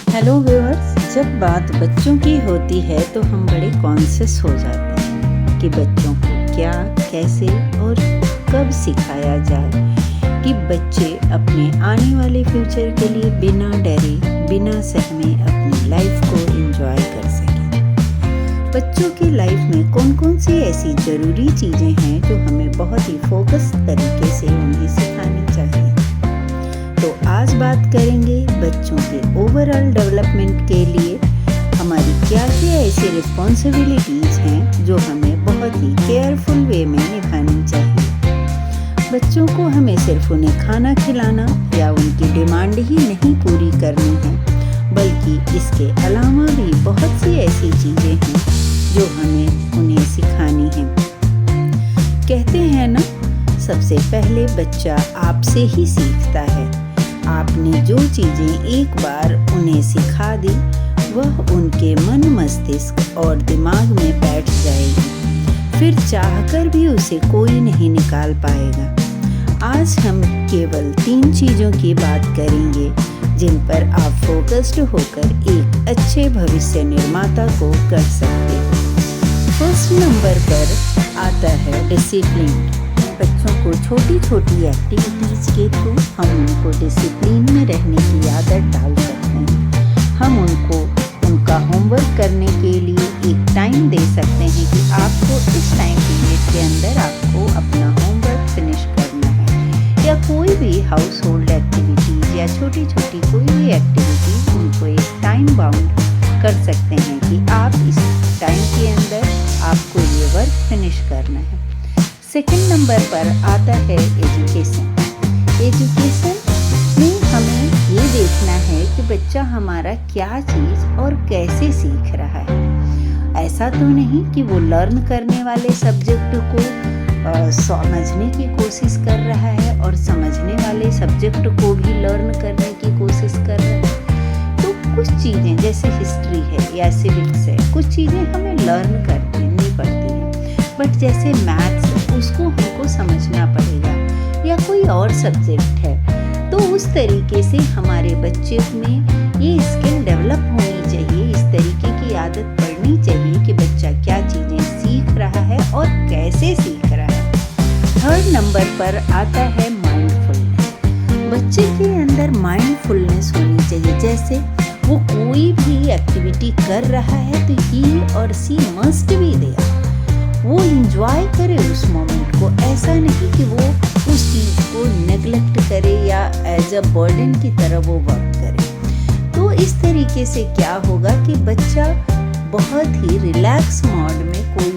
Hello viewers, जब बात बच्चों की होती है तो हम बड़े कॉन्शियस हो जाते हैं कि बच्चों को क्या, कैसे और कब सिखाया जाए कि बच्चे अपने आने वाले फ्यूचर के लिए बिना डरे, बिना सहमे अपनी लाइफ को एंजॉय कर सकें। बच्चों की लाइफ में कौन कौन सी ऐसी ज़रूरी चीज़ें हैं जो हमें बहुत ही फोकस तरीके से उन्हें सिखानी चाहिए। तो आज बात करेंगे बच्चों के ओवरऑल डेवलपमेंट के लिए हमारी क्या क्या ऐसी रिस्पॉन्सिबिलिटीज़ हैं जो हमें बहुत ही केयरफुल वे में निभानी चाहिए। बच्चों को हमें सिर्फ उन्हें खाना खिलाना या उनकी डिमांड ही नहीं पूरी करनी है, बल्कि इसके अलावा भी बहुत सी ऐसी चीज़ें हैं जो हमें उन्हें सिखानी है। कहते हैं ना, सबसे पहले बच्चा आपसे ही सीखता है। आपने जो चीज़ें एक बार उन्हें सिखा दी वह उनके मन, मस्तिष्क और दिमाग में बैठ जाएगी, फिर चाहकर भी उसे कोई नहीं निकाल पाएगा। आज हम केवल 3 चीज़ों की बात करेंगे जिन पर आप फोकस्ड होकर एक अच्छे भविष्य निर्माता को कर सकते हो। फर्स्ट नंबर पर आता है डिसिप्लिन। बच्चों को छोटी छोटी एक्टिविटीज़ के थ्रू हम उनको डिसिप्लिन में रहने की आदत डाल सकते हैं। हम उनको उनका होमवर्क करने के लिए एक टाइम दे सकते हैं कि आपको इस टाइम पीरियड के अंदर आपको अपना होमवर्क फिनिश करना है, या कोई भी हाउस होल्ड एक्टिविटीज़ या छोटी छोटी कोई भी एक्टिविटीज़ उनको एक टाइम बाउंड कर सकते हैं कि आप इस टाइम के अंदर आपको ये वर्क फिनिश करना है। सेकंड नंबर पर आता है एजुकेशन। एजुकेशन में हमें ये देखना है कि बच्चा हमारा क्या चीज़ और कैसे सीख रहा है। ऐसा तो नहीं कि वो लर्न करने वाले सब्जेक्ट को समझने की कोशिश कर रहा है और समझने वाले सब्जेक्ट को भी लर्न करने की कोशिश कर रहा है। तो कुछ चीज़ें जैसे हिस्ट्री है या सिविक्स है, कुछ चीज़ें हमें लर्न करनी पड़ती हैं, बट जैसे मैथ्स उसको हमको समझना पड़ेगा, या कोई और सब्जेक्ट है, तो उस तरीके से हमारे बच्चे में ये स्किल डेवलप होनी चाहिए। इस तरीके की आदत पड़नी चाहिए कि बच्चा क्या चीज़ें सीख रहा है और कैसे सीख रहा है। थर्ड नंबर पर आता है माइंडफुलनेस। बच्चे के अंदर माइंडफुलनेस होनी चाहिए। जैसे वो कोई भी एक्टिविटी कर रहा है तो ही और सी मस्ट बी देयर, वो इंजॉय करे उस मोमेंट को। ऐसा नहीं कि वो उस चीज़ को नेग्लेक्ट करे या एज अ बर्डन की तरह वो वर्क करे। तो इस तरीके से क्या होगा कि बच्चा बहुत ही रिलैक्स मोड में कोई